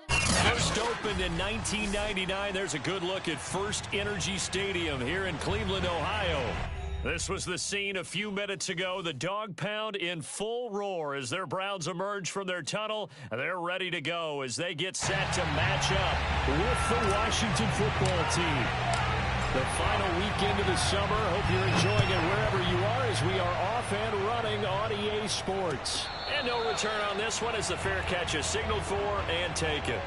First opened in 1999. There's a good look at First Energy Stadium here in Cleveland, Ohio. This was the scene a few minutes ago. The dog pound in full roar as their Browns emerge from their tunnel. They're ready to go as they get set to match up with the Washington football team. The final weekend of the summer. Hope you're enjoying it wherever you are as we are off and running on EA Sports. And no return on this one as the fair catch is signaled for and taken.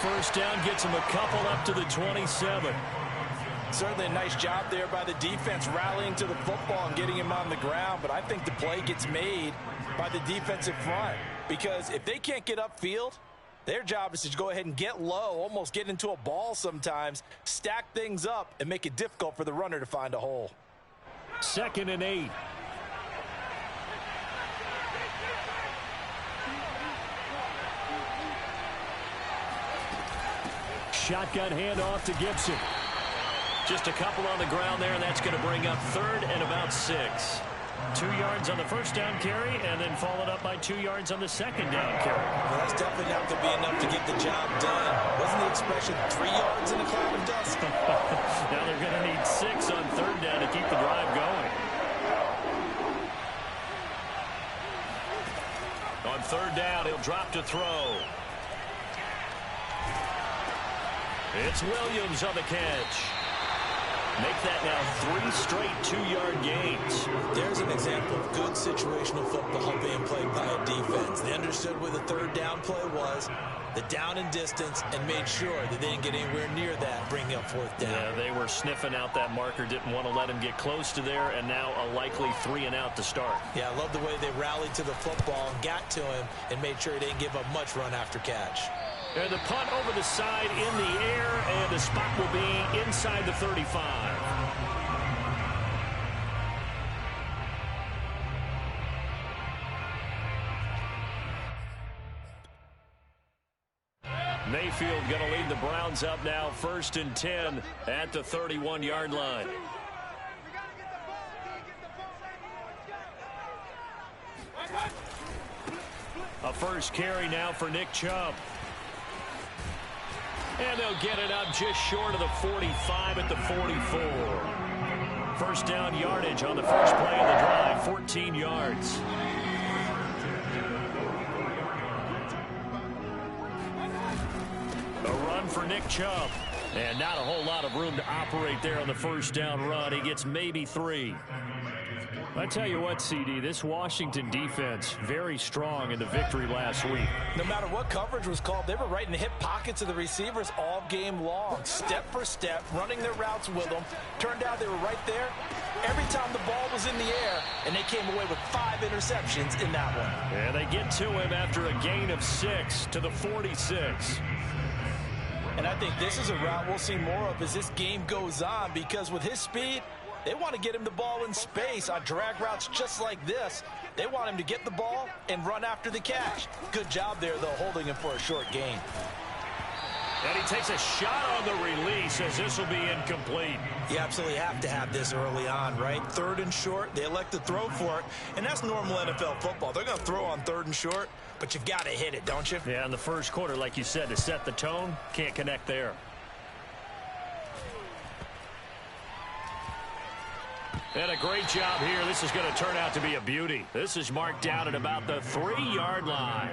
First down gets him a couple up to the 27. Certainly a nice job there by the defense rallying to the football and getting him on the ground, but I think the play gets made by the defensive front because if they can't get upfield, their job is to go ahead and get low, almost get into a ball sometimes, stack things up, and make it difficult for the runner to find a hole. 2nd and 8. Shotgun handoff to Gibson. Just a couple on the ground there, and that's going to bring up 3rd and about 6. 2 yards on the first down carry, and then followed up by 2 yards on the second down carry. Well, that's definitely not going to be enough to get the job done. Wasn't the expression 3 yards in a cloud of dust? Now they're going to need 6 on 3rd down to keep the drive going. On 3rd down, he'll drop to throw. It's Williams on the catch. Make that now 3 straight 2-yard gains. There's an example of good situational football being played by a defense. They understood where the 3rd down play was, the down and distance, and made sure that they didn't get anywhere near that, bringing up 4th down. Yeah, they were sniffing out that marker, didn't want to let him get close to there, and now a likely 3 and out to start. Yeah, I love the way they rallied to the football and got to him and made sure he didn't give up much run after catch. And the punt over the side in the air, and the spot will be inside the 35. Mayfield going to lead the Browns up now, 1st and 10 at the 31-yard line. A first carry now for Nick Chubb. And they'll get it up just short of the 45 at the 44. First down yardage on the first play of the drive, 14 yards. A run for Nick Chubb. And not a whole lot of room to operate there on the first down run. He gets maybe 3. I tell you what, CD, this Washington defense, very strong in the victory last week. No matter what coverage was called, they were right in the hip pockets of the receivers all game long. Step for step, running their routes with them. Turned out they were right there every time the ball was in the air, and they came away with 5 interceptions in that one. And they get to him after a gain of 6 to the 46. And I think this is a route we'll see more of as this game goes on, because with his speed, they want to get him the ball in space on drag routes just like this. They want him to get the ball and run after the catch. Good job there, though, holding him for a short gain. And he takes a shot on the release as this will be incomplete. You absolutely have to have this early on, right? 3rd and short, they elect to throw for it, and that's normal NFL football. They're going to throw on 3rd and short, but you've got to hit it, don't you? Yeah, in the first quarter, like you said, to set the tone, can't connect there. And a great job here. This is going to turn out to be a beauty. This is marked down at about the 3-yard line.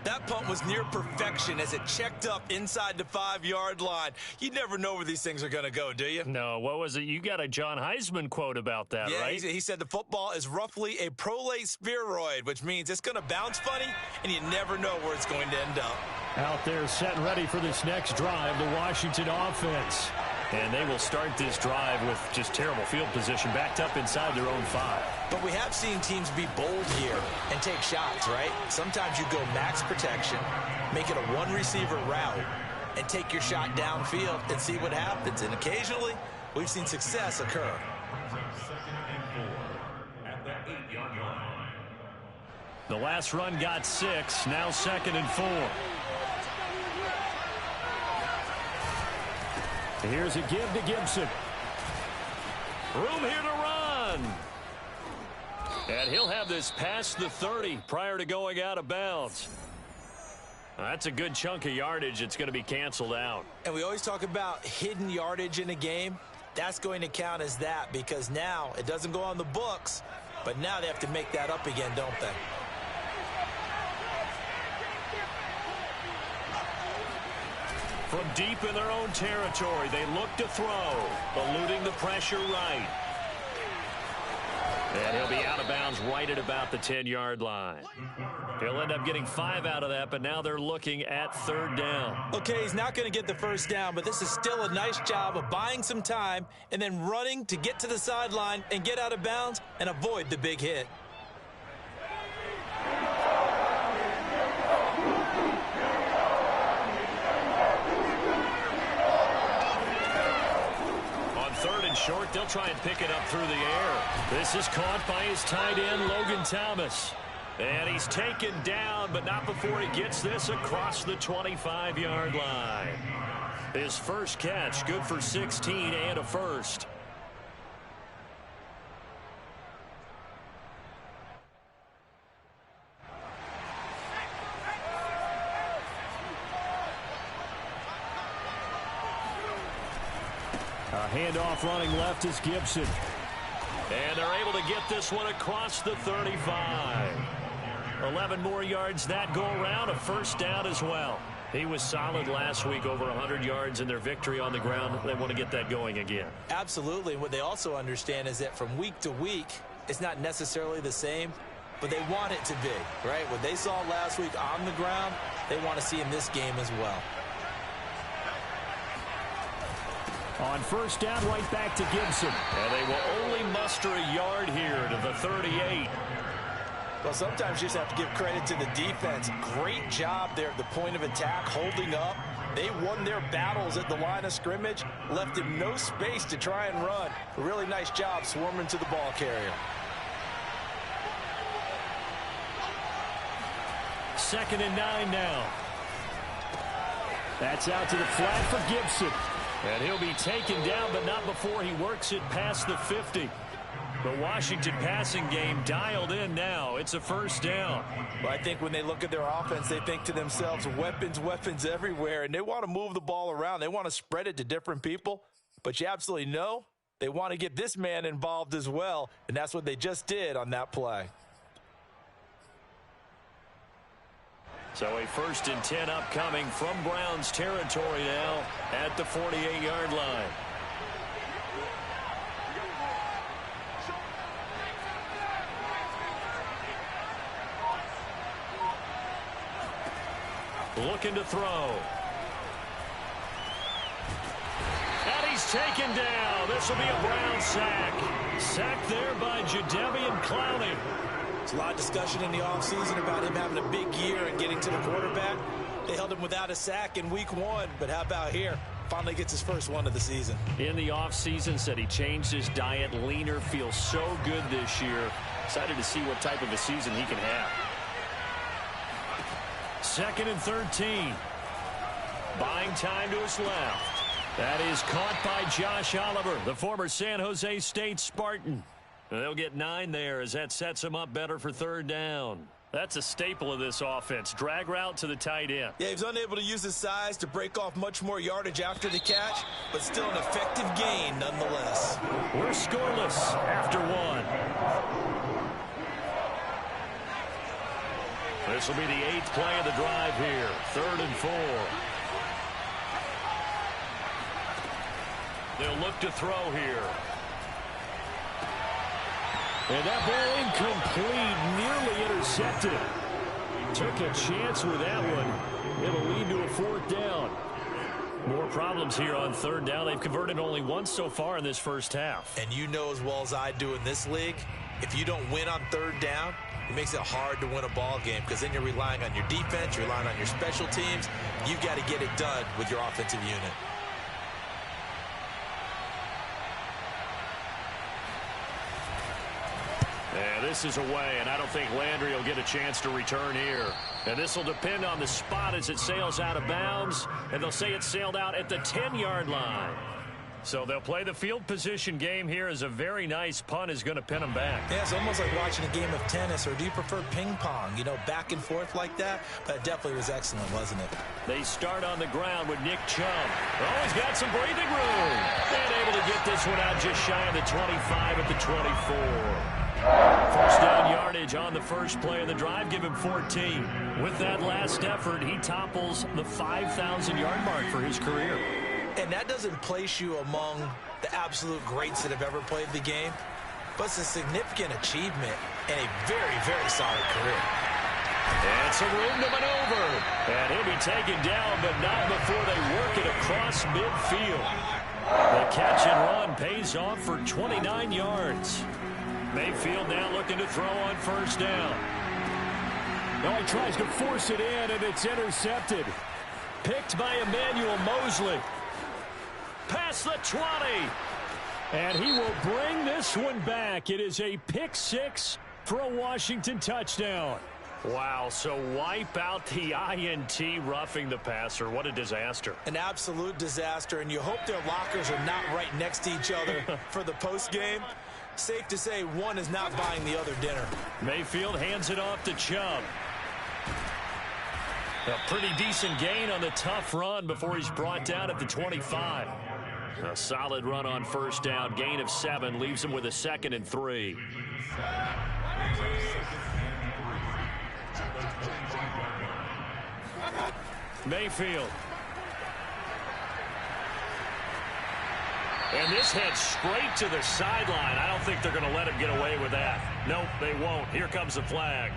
That punt was near perfection as it checked up inside the 5-yard line. You never know where these things are going to go, do you? No, what was it? You got a John Heisman quote about that, right? He said the football is roughly a prolate spheroid, which means it's going to bounce funny, and you never know where it's going to end up. Out there set and ready for this next drive, the Washington offense. And they will start this drive with just terrible field position, backed up inside their own 5. But we have seen teams be bold here and take shots, right? Sometimes you go max protection, make it a one-receiver route, and take your shot downfield and see what happens. And occasionally, we've seen success occur. The last run got 6, now 2nd and 4. Here's a give to Gibson. Room here to run. And he'll have this past the 30 prior to going out of bounds. That's a good chunk of yardage. It's going to be canceled out. And we always talk about hidden yardage in a game. That's going to count as that because now it doesn't go on the books, but now they have to make that up again, don't they? From deep in their own territory, they look to throw, eluding the pressure right. And he'll be out of bounds right at about the 10-yard line. He'll end up getting 5 out of that, but now they're looking at 3rd down. Okay, he's not going to get the first down, but this is still a nice job of buying some time and then running to get to the sideline and get out of bounds and avoid the big hit. Short, they'll try and pick it up through the air. This is caught by his tight end, Logan Thomas. And he's taken down, but not before he gets this across the 25-yard line. His first catch, good for 16 and a first. A handoff running left is Gibson. And they're able to get this one across the 35. 11 more yards that go around, a first down as well. He was solid last week, over 100 yards in their victory on the ground. They want to get that going again. Absolutely. What they also understand is that from week to week, it's not necessarily the same, but they want it to be, right? What they saw last week on the ground, they want to see in this game as well. On first down, right back to Gibson. And they will only muster a yard here to the 38. Well, sometimes you just have to give credit to the defense. Great job there at the point of attack, holding up. They won their battles at the line of scrimmage, left him no space to try and run. A really nice job swarming to the ball carrier. 2nd and 9 now. That's out to the flat for Gibson. And he'll be taken down, but not before he works it past the 50. The Washington passing game dialed in now. It's a first down. Well, I think when they look at their offense, they think to themselves, weapons, weapons everywhere, and they want to move the ball around. They want to spread it to different people, but you absolutely know they want to get this man involved as well, and that's what they just did on that play. So a 1st and 10 upcoming from Browns territory now at the 48-yard line. Looking to throw. And he's taken down. This will be a Brown sack. Sacked there by Jadeveon Clowney. There's a lot of discussion in the offseason about him having a big year and getting to the quarterback. They held him without a sack in week 1, but how about here? Finally gets his first one of the season. In the offseason, said he changed his diet, leaner, feels so good this year. Excited to see what type of a season he can have. 2nd and 13. Buying time to his left. That is caught by Josh Oliver, the former San Jose State Spartan. They'll get 9 there as that sets him up better for 3rd down. That's a staple of this offense. Drag route to the tight end. Yeah, he was unable to use his size to break off much more yardage after the catch, but still an effective gain nonetheless. We're scoreless after 1. This will be the 8th play of the drive here. 3rd and 4. They'll look to throw here. And that ball incomplete, nearly intercepted. Took a chance with that one. It'll lead to a 4th down. More problems here on 3rd down. They've converted only once so far in this first half. And you know as well as I do in this league, if you don't win on 3rd down, it makes it hard to win a ball game because then you're relying on your defense, you're relying on your special teams. You've got to get it done with your offensive unit. And this is away, and I don't think Landry will get a chance to return here. And this will depend on the spot as it sails out of bounds, and they'll say it sailed out at the 10-yard line. So they'll play the field position game here as a very nice punt is going to pin them back. Yeah, it's almost like watching a game of tennis, or do you prefer ping pong? You know, back and forth like that? But it definitely was excellent, wasn't it? They start on the ground with Nick Chubb. Oh, he's got some breathing room. And able to get this one out just shy of the 25 at the 24. First down yardage on the first play of the drive. Give him 14. With that last effort, he topples the 5,000-yard mark for his career. And that doesn't place you among the absolute greats that have ever played the game, but it's a significant achievement and a very, very solid career. And some room to maneuver. And he'll be taken down, but not before they work it across midfield. The catch and run pays off for 29 yards. Mayfield now looking to throw on first down. No, he tries to force it in, and it's intercepted. Picked by Emmanuel Mosley. Past the 20. And he will bring this one back. It is a pick 6 for a Washington touchdown. Wow, so wipe out the INT, roughing the passer. What a disaster. An absolute disaster, and you hope their lockers are not right next to each other for the postgame. Safe to say one is not buying the other dinner. Mayfield hands it off to Chubb. A pretty decent gain on the tough run before he's brought down at the 25. A solid run on first down. Gain of 7 leaves him with a 2nd and 3. Mayfield. And this heads straight to the sideline. I don't think they're going to let him get away with that. Nope, they won't. Here comes the flag.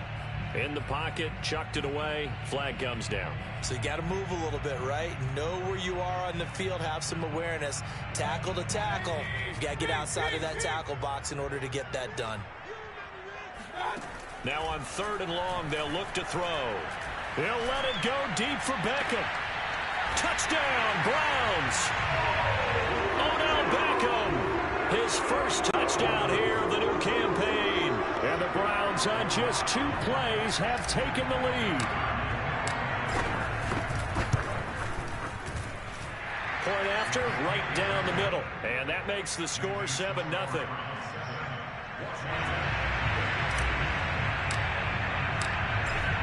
In the pocket, chucked it away. Flag comes down. So you got to move a little bit, right? Know where you are on the field. Have some awareness. Tackle to tackle. You got to get outside of that tackle box in order to get that done. Now on 3rd and long, they'll look to throw. They'll let it go deep for Beckham. Touchdown, Browns. Odell Beckham, his first touchdown here of the new campaign. And the Browns on just 2 plays have taken the lead. Point after, right down the middle. And that makes the score 7-0.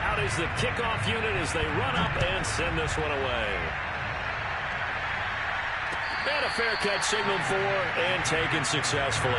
Out is the kickoff unit as they run up and send this one away. And a fair catch signaled for and taken successfully.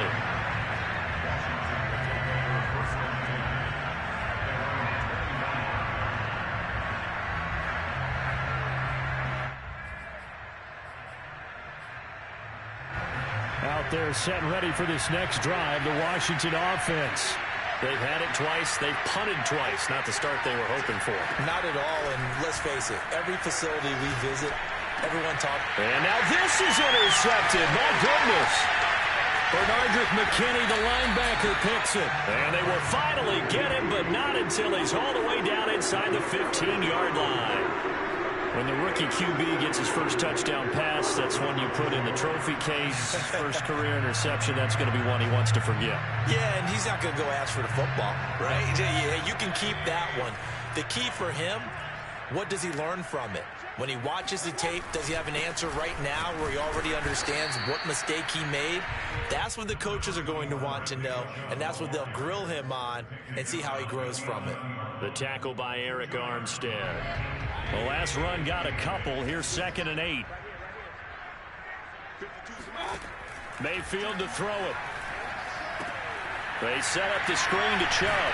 Out there set and ready for this next drive, the Washington offense. They've had it twice. They've punted twice. Not the start they were hoping for. Not at all, and let's face it, every facility we visit, everyone talks. And now this is intercepted. My goodness. Bernardrick McKinney, the linebacker, picks it. And they will finally get him, but not until he's all the way down inside the 15-yard line. When the rookie QB gets his first touchdown pass, that's one you put in the trophy case. First career interception, that's going to be one he wants to forget. Yeah, and he's not going to go ask for the football, right? Yeah, you can keep that one. The key for him, what does he learn from it? When he watches the tape, does he have an answer right now where he already understands what mistake he made? That's what the coaches are going to want to know, and that's what they'll grill him on and see how he grows from it. The tackle by Eric Armstead. The last run got a couple. Here's 2nd and 8. Mayfield to throw it. They set up the screen to Chubb.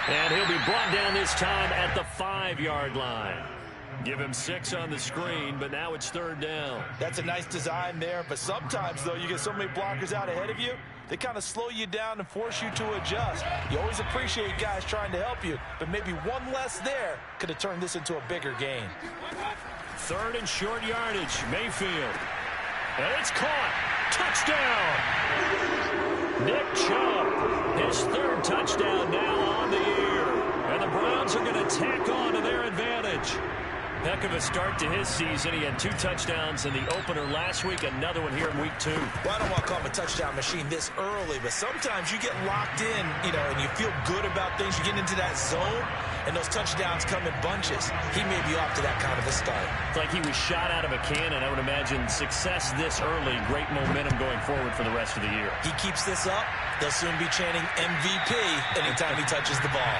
And he'll be brought down this time at the 5-yard line. Give him 6 on the screen, but now it's 3rd down. That's a nice design there, but sometimes, though, you get so many blockers out ahead of you, they kind of slow you down and force you to adjust. You always appreciate guys trying to help you, but maybe one less there could have turned this into a bigger game. 3rd and short yardage. Mayfield. And it's caught. Touchdown. Nick Chubb. His 3rd touchdown now on the year. And the Browns are going to tack on to their advantage. Heck of a start to his season. He had 2 touchdowns in the opener last week, another one here in week 2. Well, I don't want to call him a touchdown machine this early, but sometimes you get locked in, and you feel good about things. You get into that zone, and those touchdowns come in bunches. He may be off to that kind of a start. It's like he was shot out of a cannon. I would imagine success this early, great momentum going forward for the rest of the year. He keeps this up, they'll soon be chanting MVP anytime he touches the ball.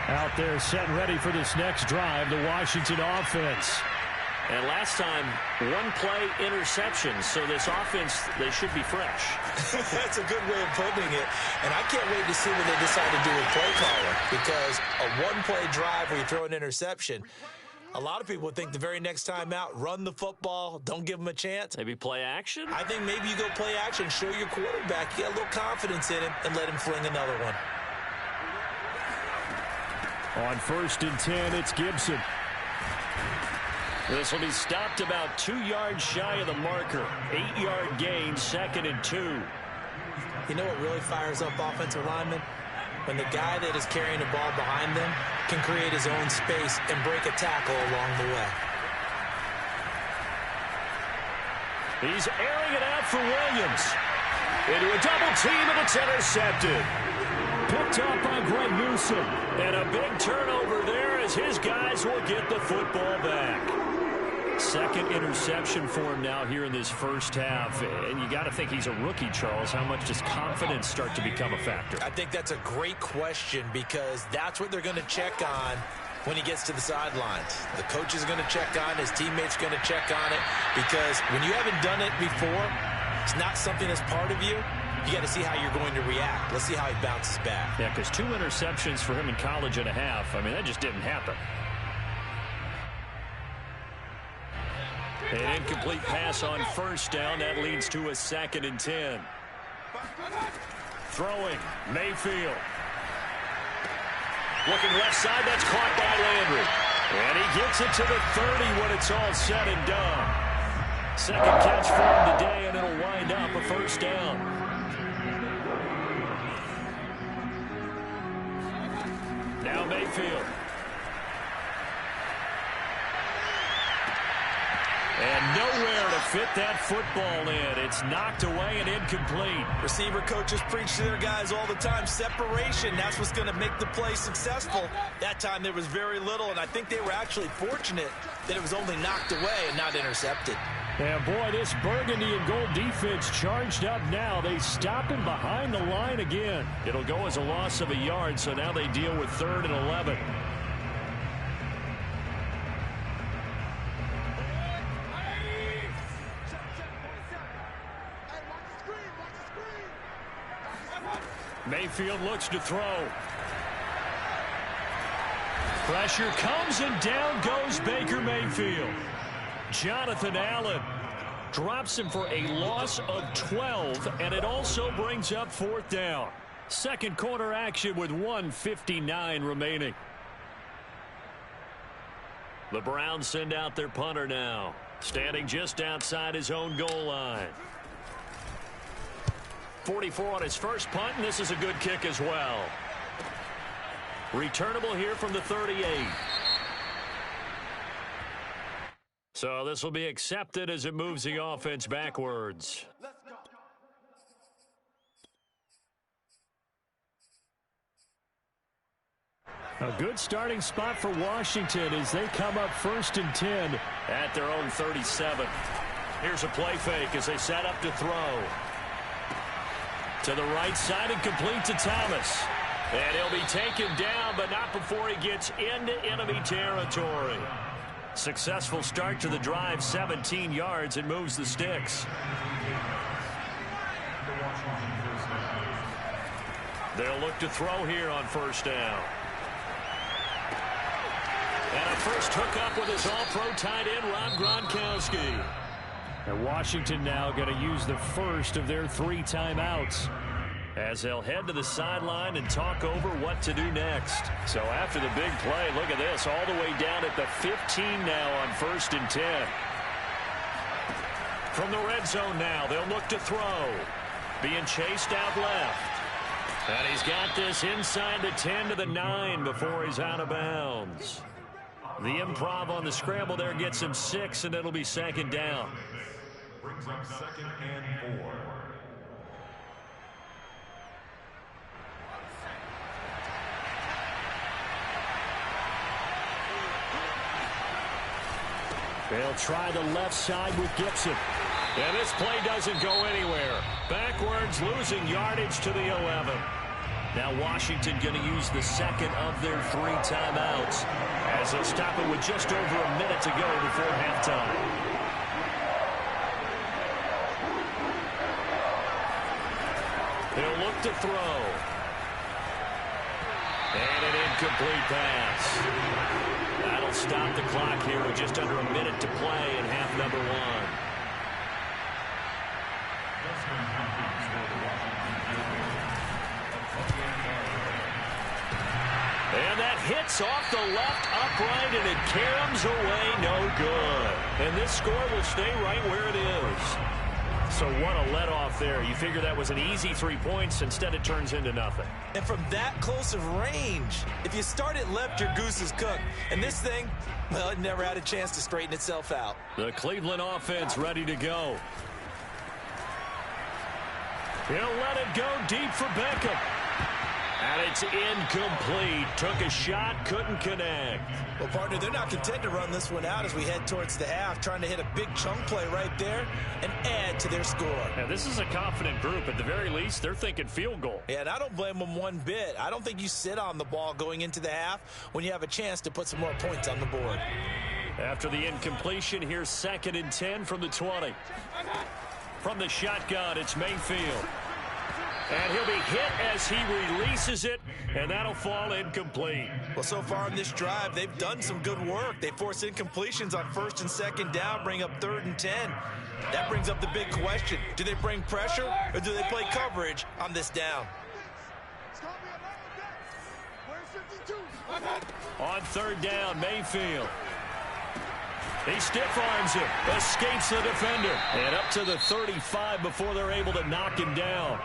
Out there set ready for this next drive, the Washington offense. And last time, 1-play interception, so this offense, they should be fresh. That's a good way of putting it. And I can't wait to see what they decide to do with play caller, because a 1-play drive where you throw an interception, a lot of people would think the very next time out, run the football, don't give them a chance. Maybe play action? I think maybe you go play action, show your quarterback, you get a little confidence in him, and let him fling another one. On 1st and 10, it's Gibson. This will be stopped about 2 yards shy of the marker. 8-yard gain, 2nd and 2. You know what really fires up offensive linemen? When the guy that is carrying the ball behind them can create his own space and break a tackle along the way. He's airing it out for Williams. Into a double team, and it's intercepted. Picked up by Greg Newsom. And a big turnover there as his guys will get the football back. 2nd interception for him now here in this first half. And you got to think he's a rookie, Charles. How much does confidence start to become a factor? I think that's a great question, because that's what they're going to check on when he gets to the sidelines. The coach is going to check on, his teammates going to check on it, because when you haven't done it before, it's not something that's part of you. You got to see how you're going to react. Let's see how he bounces back. Yeah, because 2 interceptions for him in college and a half. I mean, that just didn't happen. An incomplete pass on 1st down. That leads to a 2nd and 10. Throwing, Mayfield. Looking left side, that's caught by Landry. And he gets it to the 30 when it's all said and done. 2nd catch for him today, and it'll wind up a 1st down. Now Mayfield. And nowhere to fit that football in. It's knocked away and incomplete. Receiver coaches preach to their guys all the time. Separation, that's what's going to make the play successful. That time there was very little, and I think they were actually fortunate that it was only knocked away and not intercepted. And boy, this burgundy and gold defense charged up now. They stop him behind the line again. It'll go as a loss of a yard, so now they deal with 3rd and 11. Mayfield looks to throw. Pressure comes, and down goes Baker Mayfield. Jonathan Allen drops him for a loss of 12, and it also brings up 4th down. 2nd quarter action with 1:59 remaining. The Browns send out their punter now, standing just outside his own goal line. 44 on his first punt, and this is a good kick as well. Returnable here from the 38. So this will be accepted as it moves the offense backwards. A good starting spot for Washington as they come up 1st and 10 at their own 37. Here's a play fake as they set up to throw. To the right side and complete to Thomas. And he'll be taken down, but not before he gets into enemy territory. Successful start to the drive, 17 yards, and moves the sticks. They'll look to throw here on 1st down. And a first hookup with his all-pro tight end, Rob Gronkowski. And Washington now going to use the first of their 3 timeouts, as they'll head to the sideline and talk over what to do next. So after the big play, look at this, all the way down at the 15 now on 1st and 10. From the red zone now, they'll look to throw. Being chased out left. And he's got this inside the 10 to the 9 before he's out of bounds. The improv on the scramble there gets him 6, and it'll be 2nd down. Brings up 2nd and 4. They'll try the left side with Gibson. And this play doesn't go anywhere. Backwards, losing yardage to the 11. Now Washington going to use the 2nd of their 3 timeouts, as they'll stop it with just over a minute to go before halftime. He'll look to throw. And an incomplete pass. That'll stop the clock here with just under a minute to play in half number 1. And that hits off the left upright, and it caroms away, no good. And this score will stay right where it is. So what a let-off there. You figure that was an easy 3 points. Instead, it turns into nothing. And from that close of range, if you start it left, your goose is cooked. And this thing, well, it never had a chance to straighten itself out. The Cleveland offense ready to go. He'll let it go deep for Beckham. And it's incomplete. Took a shot, couldn't connect. Well, partner, they're not content to run this one out as we head towards the half, trying to hit a big chunk play right there and add to their score. Now, this is a confident group. At the very least, they're thinking field goal. Yeah, and I don't blame them one bit. I don't think you sit on the ball going into the half when you have a chance to put some more points on the board. After the incompletion, here's 2nd and 10 from the 20. From the shotgun, it's Mayfield. And he'll be hit as he releases it, and that'll fall incomplete. Well, so far in this drive, they've done some good work. They force incompletions on 1st and 2nd down, bring up 3rd and 10. That brings up the big question. Do they bring pressure, or do they play coverage on this down? On 3rd down, Mayfield. He stiff arms him, escapes the defender, and up to the 35 before they're able to knock him down.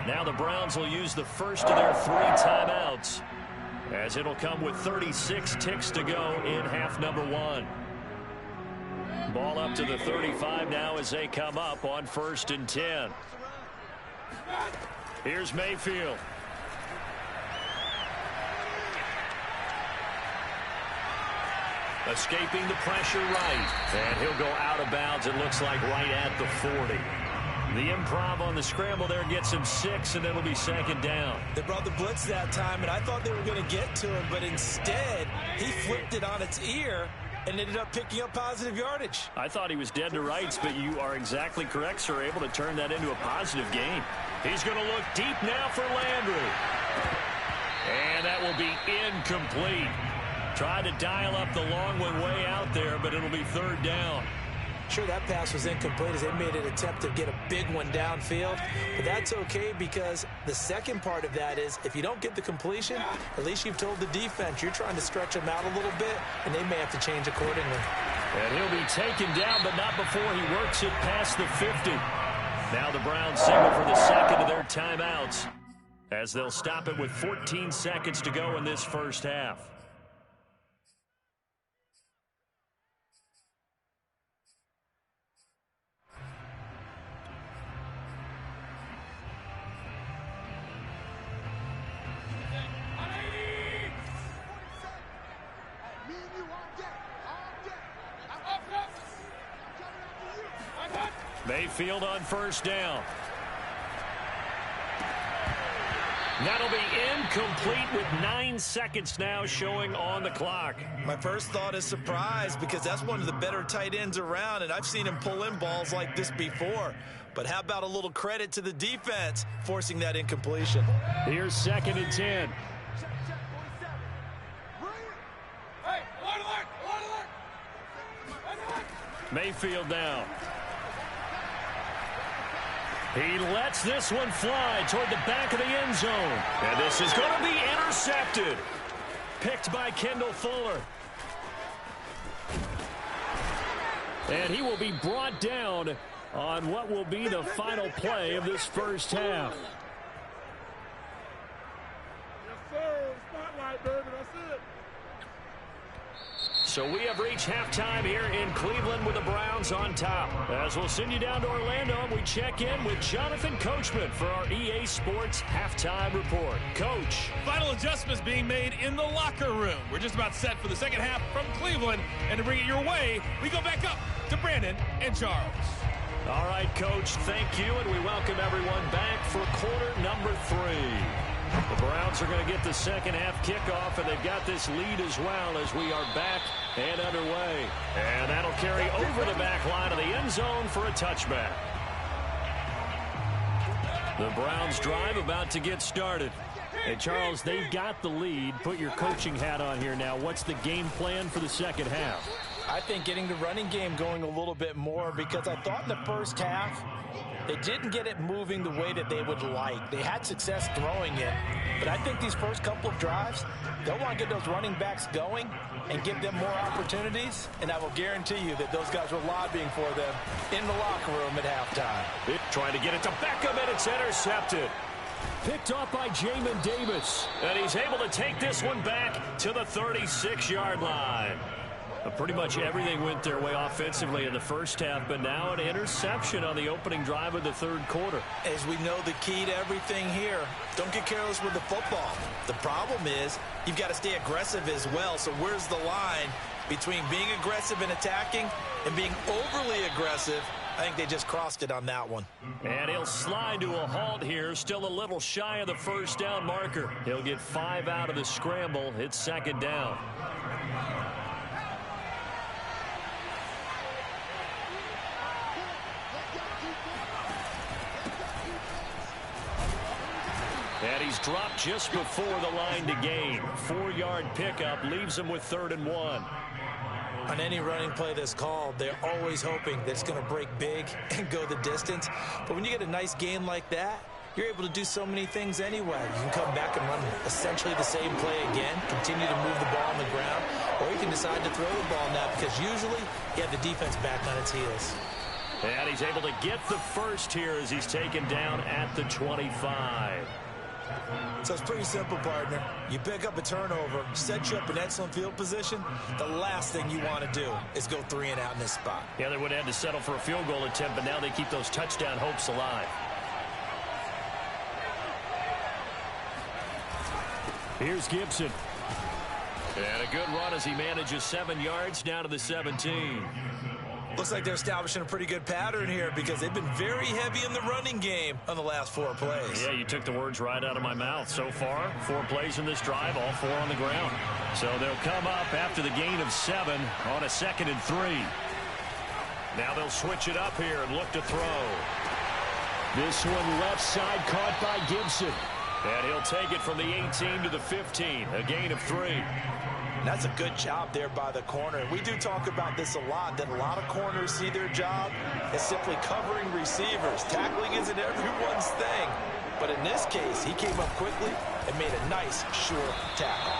Now the Browns will use the first of their 3 timeouts, as it'll come with 36 ticks to go in half number 1. Ball up to the 35 now as they come up on 1st and 10. Here's Mayfield. Escaping the pressure right. And he'll go out of bounds, it looks like, right at the 40. The improv on the scramble there gets him 6, and it'll be 2nd down. They brought the blitz that time, and I thought they were going to get to him, but instead, he flipped it on its ear and ended up picking up positive yardage. I thought he was dead to rights, but you are exactly correct, sir. Able to turn that into a positive gain. He's going to look deep now for Landry. And that will be incomplete. Tried to dial up the long one way out there, but it'll be 3rd down. Sure, that pass was incomplete as they made an attempt to get a big one downfield, but that's okay because the second part of that is if you don't get the completion, at least you've told the defense you're trying to stretch them out a little bit, and they may have to change accordingly. And he'll be taken down, but not before he works it past the 50. Now the Browns signal for the 2nd of their timeouts, as they'll stop it with 14 seconds to go in this first half. Mayfield on 1st down. That'll be incomplete with 9 seconds now showing on the clock. My first thought is surprise because that's one of the better tight ends around, and I've seen him pull in balls like this before. But how about a little credit to the defense forcing that incompletion? Here's 2nd and 10. Hey, line. Mayfield now. He lets this one fly toward the back of the end zone. And this is going to be intercepted. Picked by Kendall Fuller. And he will be brought down on what will be the final play of this first half. Yes, sir. Spotlight, baby. That's it. So we have reached halftime here in Cleveland with the Browns on top. As we'll send you down to Orlando, and we check in with Jonathan Coachman for our EA Sports Halftime Report. Coach. Final adjustments being made in the locker room. We're just about set for the second half from Cleveland. And to bring it your way, we go back up to Brandon and Charles. All right, Coach, thank you, and we welcome everyone back for quarter number 3. The Browns are going to get the second half kickoff, and they've got this lead as well as we are back and underway. And that'll carry over the back line of the end zone for a touchback. The Browns drive about to get started. Hey, Charles, they've got the lead. Put your coaching hat on here now. What's the game plan for the second half? I think getting the running game going a little bit more, because I thought in the first half they didn't get it moving the way that they would like. They had success throwing it, but I think these first couple of drives, they'll want to get those running backs going and give them more opportunities, and I will guarantee you that those guys were lobbying for them in the locker room at halftime. Trying to get it to Beckham, and it's intercepted. Picked off by Jamin Davis, and he's able to take this one back to the 36-yard line. Pretty much everything went their way offensively in the first half, but now an interception on the opening drive of the third quarter. As we know, the key to everything here, don't get careless with the football. The problem is you've got to stay aggressive as well. So where's the line between being aggressive and attacking and being overly aggressive? I think they just crossed it on that one. And he'll slide to a halt here, still a little shy of the first down marker. He'll get 5 out of the scramble. It's second down. And he's dropped just before the line to gain. 4-yard pickup leaves him with 3rd and 1. On any running play that's called, they're always hoping that it's going to break big and go the distance. But when you get a nice gain like that, you're able to do so many things anyway. You can come back and run essentially the same play again, continue to move the ball on the ground, or you can decide to throw the ball now, because usually you have the defense back on its heels. And he's able to get the first here as he's taken down at the 25. So it's pretty simple, partner. You pick up a turnover, set you up in excellent field position. The last thing you want to do is go 3 and out in this spot. Yeah, they would have had to settle for a field goal attempt, but now they keep those touchdown hopes alive. Here's Gibson. And a good run as he manages 7 yards down to the 17. Looks like they're establishing a pretty good pattern here, because they've been very heavy in the running game on the last 4 plays. Yeah, you took the words right out of my mouth. So far, 4 plays in this drive, all 4 on the ground. So they'll come up after the gain of 7 on a 2nd and 3. Now they'll switch it up here and look to throw. This one left side caught by Gibson. And he'll take it from the 18 to the 15, a gain of 3. That's a good job there by the corner. We do talk about this a lot, that a lot of corners see their job as simply covering receivers. Tackling isn't everyone's thing. But in this case, he came up quickly and made a nice, short tackle.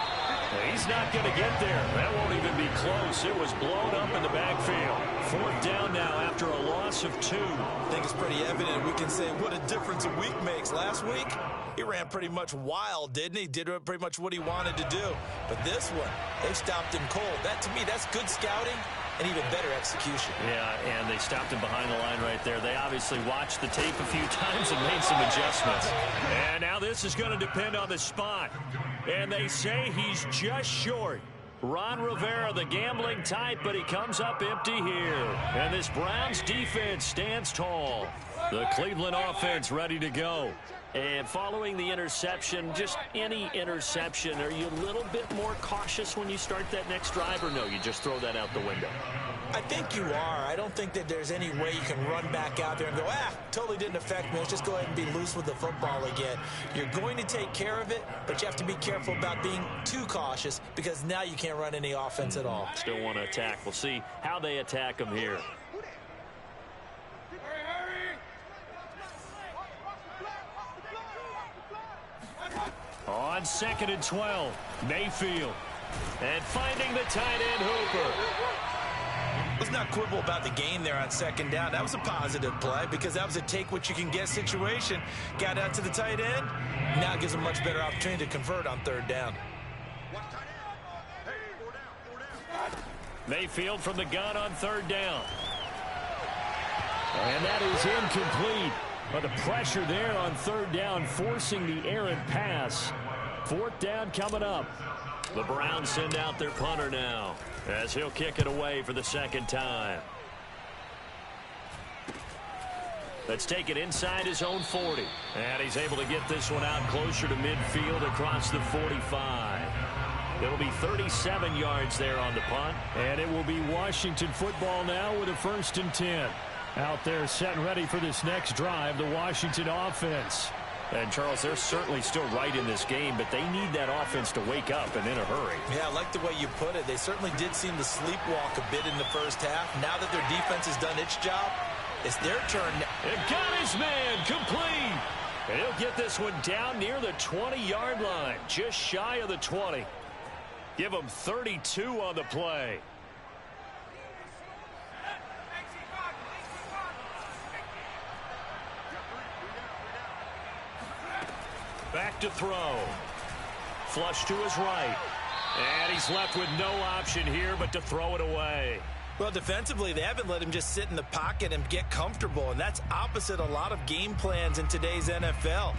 He's not going to get there. That won't even be close. It was blown up in the backfield. 4th down now after a loss of 2. I think it's pretty evident. We can say what a difference a week makes. Last week, he ran pretty much wild, didn't he? Did pretty much what he wanted to do. But this one, they stopped him cold. That, to me, that's good scouting and even better execution. Yeah, and they stopped him behind the line right there. They obviously watched the tape a few times and made some adjustments. And now this is going to depend on the spot. And they say he's just short. Ron Rivera, the gambling type, but he comes up empty here. And this Browns defense stands tall. The Cleveland offense ready to go. And following the interception, just any interception, are you a little bit more cautious when you start that next drive, or no, you just throw that out the window? I think you are. I don't think that there's any way you can run back out there and go, totally didn't affect me. Let's just go ahead and be loose with the football again. You're going to take care of it, but you have to be careful about being too cautious because now you can't run any offense at all. Still want to attack. We'll see how they attack them here. On 2nd and 12, Mayfield. And finding the tight end Hooper. Let's not quibble about the gain there on 2nd down. That was a positive play because that was a take-what-you-can-get situation. Got out to the tight end. Now it gives them a much better opportunity to convert on 3rd down. Mayfield from the gun on 3rd down. And that is incomplete. But the pressure there on 3rd down, forcing the errant pass. 4th down coming up. The Browns send out their punter now, as he'll kick it away for the 2nd time. Let's take it inside his own 40. And he's able to get this one out closer to midfield across the 45. It'll be 37 yards there on the punt. And it will be Washington football now with a 1st and 10. Out there set and ready for this next drive, the Washington offense. And, Charles, they're certainly still right in this game, but they need that offense to wake up and in a hurry. Yeah, I like the way you put it. They certainly did seem to sleepwalk a bit in the 1st half. Now that their defense has done its job, it's their turn. It got his man complete. And he'll get this one down near the 20-yard line, just shy of the 20. Give him 32 on the play. Back to throw. Flush to his right. And he's left with no option here but to throw it away. Well, defensively, they haven't let him just sit in the pocket and get comfortable, and that's opposite a lot of game plans in today's NFL.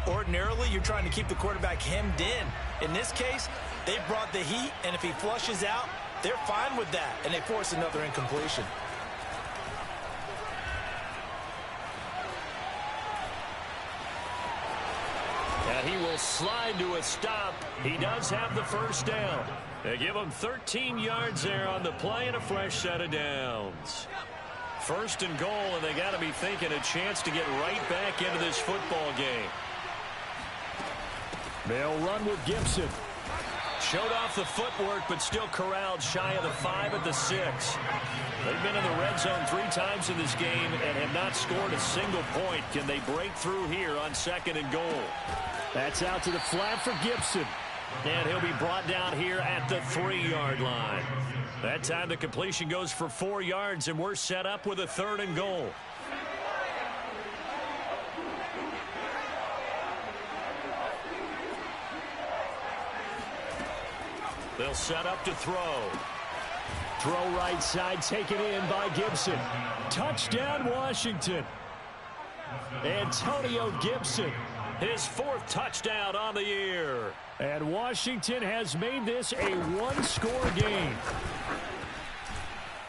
Ordinarily, you're trying to keep the quarterback hemmed in. In this case, they brought the heat, and if he flushes out, they're fine with that, and they force another incompletion. And he will slide to a stop. He does have the 1st down. They give him 13 yards there on the play and a fresh set of downs. 1st and goal, and they got to be thinking a chance to get right back into this football game. They'll run with Gibson. Showed off the footwork, but still corralled shy of the 5 at the 6. They've been in the red zone 3 times in this game and have not scored a single point. Can they break through here on 2nd and goal? That's out to the flat for Gibson. And he'll be brought down here at the 3-yard line. That time the completion goes for 4 yards, and we're set up with a 3rd and goal. They'll set up to throw. Throw right side, taken in by Gibson. Touchdown, Washington. Antonio Gibson, his 4th touchdown on the year. And Washington has made this a 1-score game.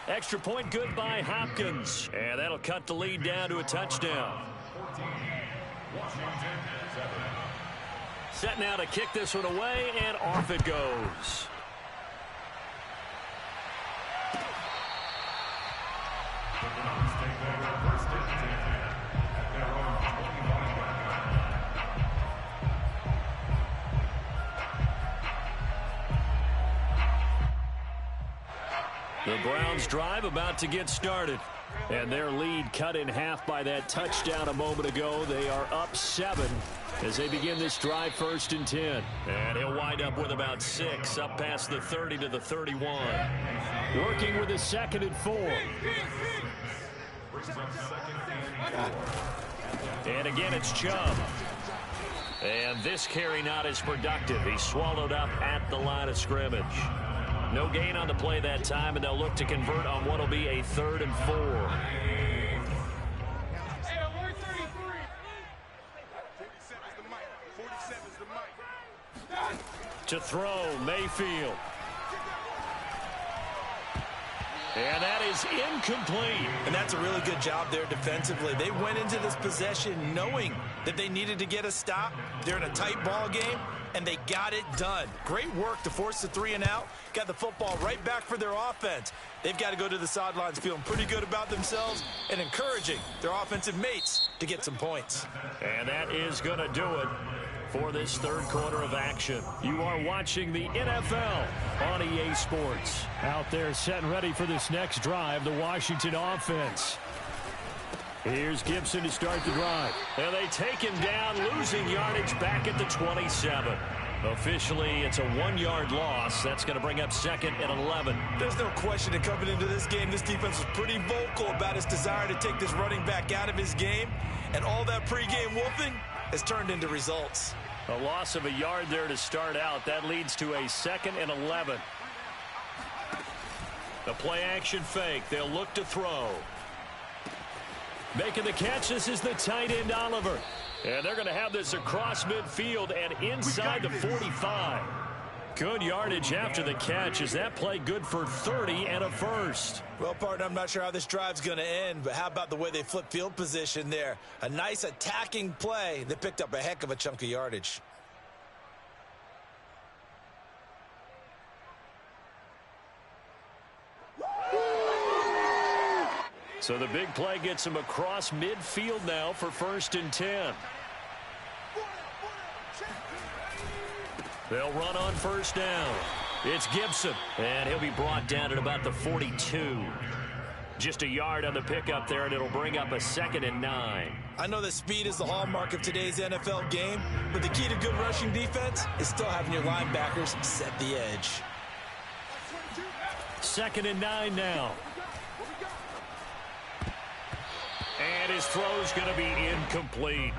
Extra point good by Hopkins. And that'll cut the lead down to a touchdown. Set now to kick this one away, and off it goes. The Browns drive about to get started. And their lead cut in half by that touchdown a moment ago. They are up 7 as they begin this drive 1st and 10. And he'll wind up with about 6 up past the 30 to the 31. Working with a 2nd and 4. And again, it's Chubb. And this carry not as productive. He's swallowed up at the line of scrimmage. No gain on the play that time, and they'll look to convert on what will be a 3rd and 4. To throw, Mayfield. And that is incomplete. And that's a really good job there defensively. They went into this possession knowing that they needed to get a stop. They're in a tight ball game, and they got it done. Great work to force the 3 and out. Got the football right back for their offense. They've got to go to the sidelines feeling pretty good about themselves and encouraging their offensive mates to get some points. And that is going to do it for this third quarter of action. You are watching the NFL on EA Sports. Out there set and ready for this next drive, the Washington offense. Here's Gibson to start the drive. And they take him down, losing yardage back at the 27. Officially, it's a 1-yard loss. That's going to bring up 2nd and 11. There's no question that coming into this game, this defense was pretty vocal about its desire to take this running back out of his game. And all that pregame wolfing has turned into results. A loss of a yard there to start out. That leads to a 2nd and 11. The play action fake. They'll look to throw. Making the catch, this is the tight end Oliver. And they're going to have this across midfield and inside the 45. Good yardage after the catch. Is that play good for 30 and a first? Well, partner, I'm not sure how this drive's going to end, but how about the way they flip field position there? A nice attacking play that picked up a heck of a chunk of yardage. So the big play gets him across midfield now for 1st and 10. They'll run on 1st down. It's Gibson, and he'll be brought down at about the 42. Just a yard on the pickup there, and it'll bring up a 2nd and 9. I know that speed is the hallmark of today's NFL game, but the key to good rushing defense is still having your linebackers set the edge. 2nd and 9 now. And his throw's going to be incomplete.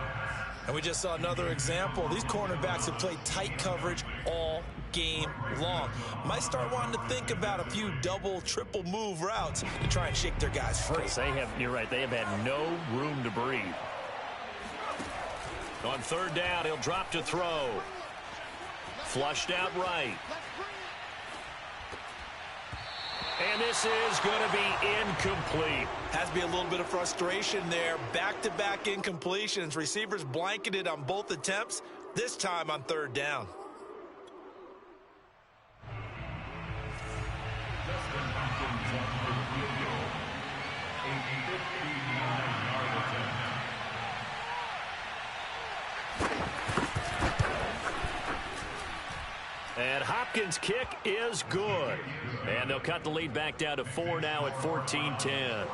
And we just saw another example. These cornerbacks have played tight coverage all game long. Might start wanting to think about a few double, triple move routes to try and shake their guys free. You're right, they have had no room to breathe. On 3rd down, he'll drop to throw. Flushed out right. And this is going to be incomplete. Has to be a little bit of frustration there. Back-to-back incompletions. Receivers blanketed on both attempts, this time on 3rd down. And Hopkins' kick is good. And they'll cut the lead back down to 4 now at 14-10.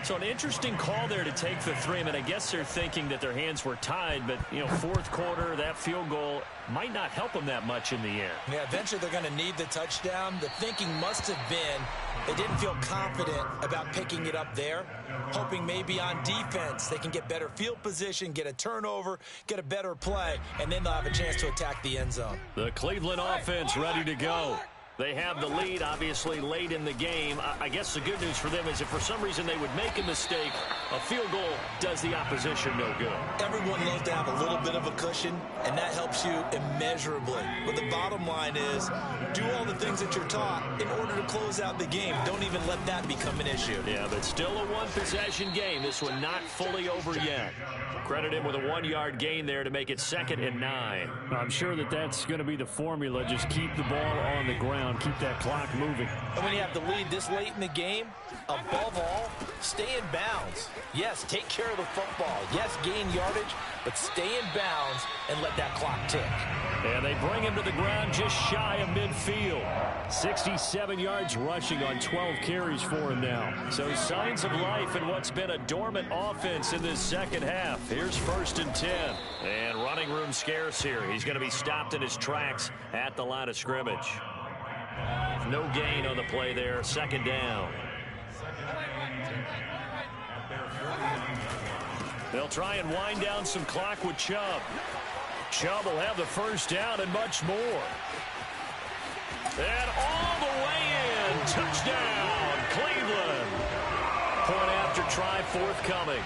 So an interesting call there to take the 3. I mean, I guess they're thinking that their hands were tied, but, you know, 4th quarter, that field goal might not help them that much in the end. Yeah, eventually they're going to need the touchdown. The thinking must have been they didn't feel confident about picking it up there, hoping maybe on defense they can get better field position, get a turnover, get a better play, and then they'll have a chance to attack the end zone. The Cleveland offense ready to go. They have the lead, obviously, late in the game. I guess the good news for them is if for some reason they would make a mistake, a field goal does the opposition no good. Everyone loves to have a little bit of a cushion, and that helps you immeasurably. But the bottom line is, do all the things that you're taught in order to close out the game. Don't even let that become an issue. Yeah, but still a one-possession game. This one not fully over yet. Credit him with a 1-yard gain there to make it 2nd and 9. I'm sure that that's going to be the formula. Just keep the ball on the ground. Keep that clock moving. And when you have the lead this late in the game, above all, stay in bounds. Yes, take care of the football. Yes, gain yardage, but stay in bounds and let that clock tick. And they bring him to the ground just shy of midfield. 67 yards rushing on 12 carries for him now. So signs of life in what's been a dormant offense in this second half. Here's 1st and 10. And running room scarce here. He's going to be stopped in his tracks at the line of scrimmage. No gain on the play there. 2nd down. They'll try and wind down some clock with Chubb. Chubb will have the 1st down and much more. And all the way in. Touchdown, Cleveland. Point after try forthcoming.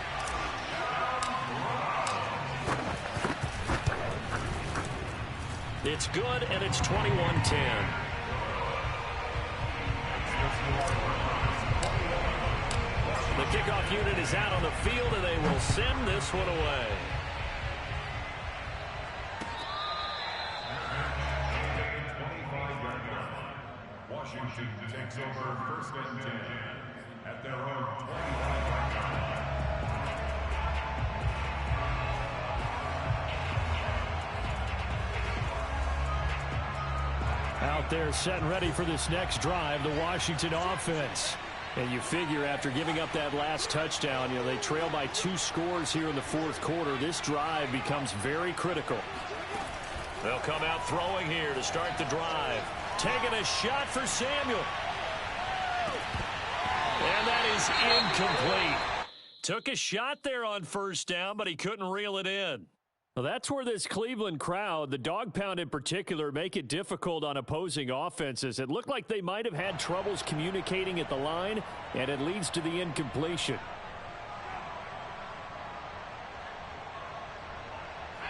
It's good, and it's 21-10. The kickoff unit is out on the field, and they will send this one away. Washington takes over 1st and 10 at their own 25-yard line. Out there set and ready for this next drive, the Washington offense. And you figure after giving up that last touchdown, they trail by 2 scores here in the 4th quarter. This drive becomes very critical. They'll come out throwing here to start the drive. Taking a shot for Samuel. And that is incomplete. Took a shot there on 1st down, but he couldn't reel it in. Well, that's where this Cleveland crowd, the dog pound in particular, make it difficult on opposing offenses. It looked like they might have had troubles communicating at the line, and it leads to the incompletion.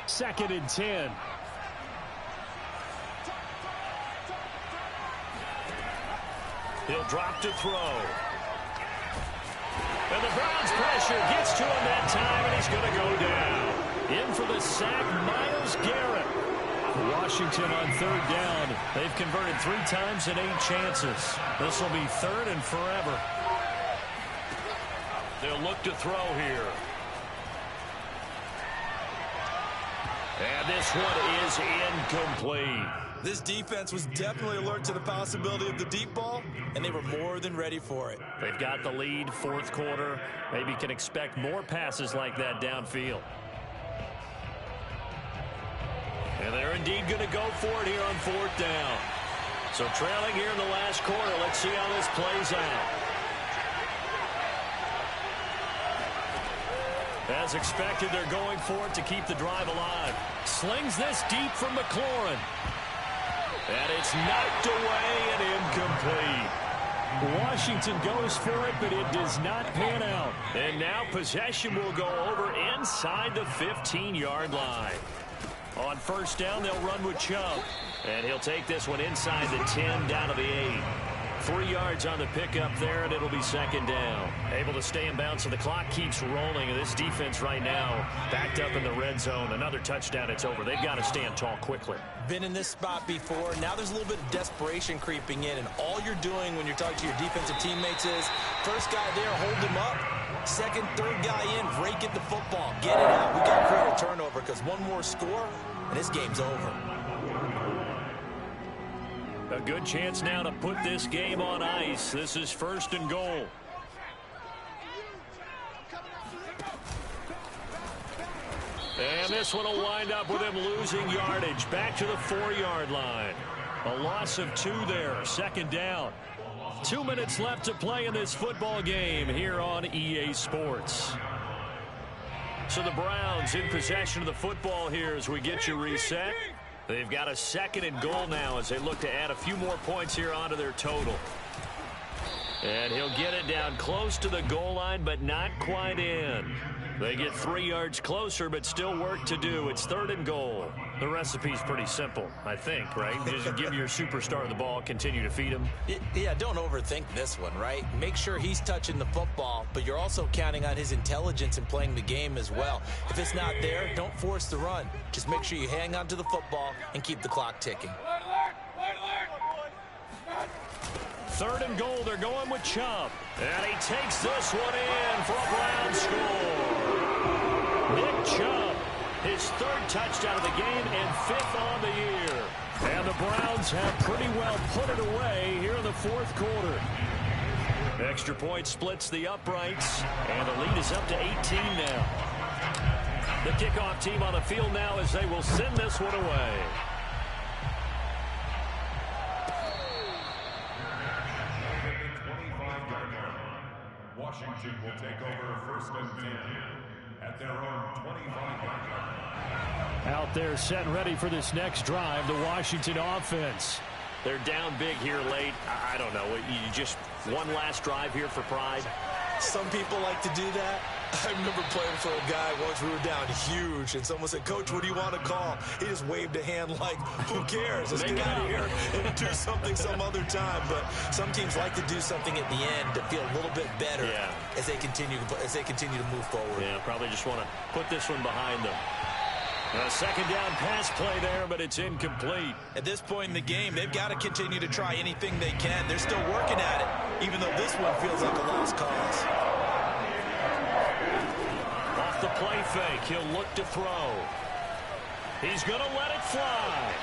2nd and 10. He'll drop to throw. And the Browns' pressure gets to him that time, and he's going to go down. In for the sack, Myles Garrett. Washington on 3rd down. They've converted 3 times in 8 chances. This will be 3rd and forever. They'll look to throw here. And this one is incomplete. This defense was definitely alert to the possibility of the deep ball, and they were more than ready for it. They've got the lead, 4th quarter. Maybe can expect more passes like that downfield. And they're indeed going to go for it here on 4th down. So trailing here in the last quarter. Let's see how this plays out. As expected, they're going for it to keep the drive alive. Slings this deep from McLaurin. And it's knocked away and incomplete. Washington goes for it, but it does not pan out. And now possession will go over inside the 15-yard line. On 1st down, they'll run with Chubb. And he'll take this one inside the 10 down to the 8. 3 yards on the pickup there, and it'll be 2nd down. Able to stay in bounds, so the clock keeps rolling. And this defense right now backed up in the red zone. Another touchdown, it's over. They've got to stand tall quickly. Been in this spot before. Now there's a little bit of desperation creeping in. And all you're doing when you're talking to your defensive teammates is, first guy there, hold him up. 2nd, 3rd guy in, rake at the football. Get it out. We got to create a turnover because one more score, and this game's over. A good chance now to put this game on ice. This is 1st and goal. And this one will wind up with him losing yardage. Back to the 4-yard line. A loss of 2 there. 2nd down. 2 minutes left to play in this football game here on EA Sports. So the Browns in possession of the football here as we get you reset. They've got a 2nd and goal now as they look to add a few more points here onto their total. And he'll get it down close to the goal line, but not quite in. They get 3 yards closer, but still work to do. It's 3rd and goal. The recipe's pretty simple, I think, right? Just give your superstar the ball, continue to feed him. Yeah, don't overthink this one, right? Make sure he's touching the football, but you're also counting on his intelligence in playing the game as well. If it's not there, don't force the run. Just make sure you hang on to the football and keep the clock ticking. 3rd and goal, they're going with Chubb. And he takes this one in for a Brown score. Nick Chubb, his 3rd touchdown of the game and 5th on the year. And the Browns have pretty well put it away here in the 4th quarter. Extra point splits the uprights, and the lead is up to 18 now. The kickoff team on the field now as they will send this one away. Washington will take over 1st and 10 at their own 25-yard line. Out there set and ready for this next drive, the Washington offense. They're down big here late. I don't know. You just one last drive here for pride. Some people like to do that. I remember playing for a guy once. We were down huge, and someone said, "Coach, what do you want to call?" He just waved a hand like, "Who cares? Let's get out of here and do something some other time." But some teams like to do something at the end to feel a little bit better as they continue to move forward. Yeah, probably just want to put this one behind them. A second down pass play there, but it's incomplete. At this point in the game, they've got to continue to try anything they can. They're still working at it, even though this one feels like a lost cause. Off the play fake, he'll look to throw. He's going to let it fly.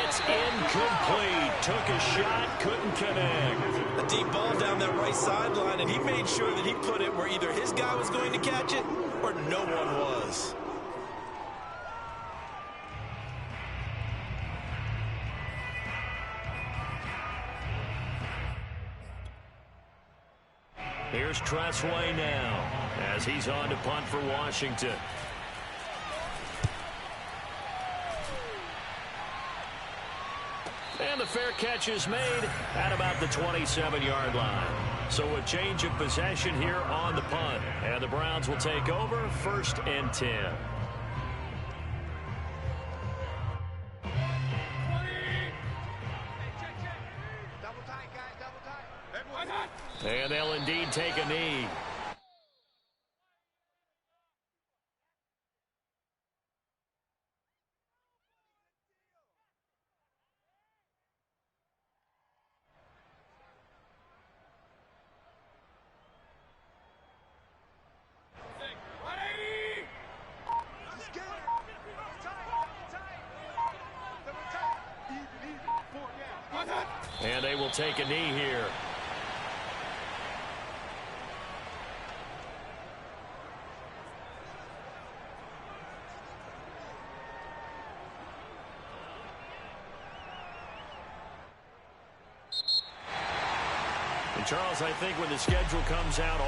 It's incomplete. Took a shot, couldn't connect. A deep ball down that right sideline, and he made sure that he put it where either his guy was going to catch it or no one was. Here's Tressway now as he's on to punt for Washington. And the fair catch is made at about the 27-yard line. So a change of possession here on the punt. And the Browns will take over 1st and 10. And they'll indeed take a knee. And they will take a knee here. And Charles, I think when the schedule comes out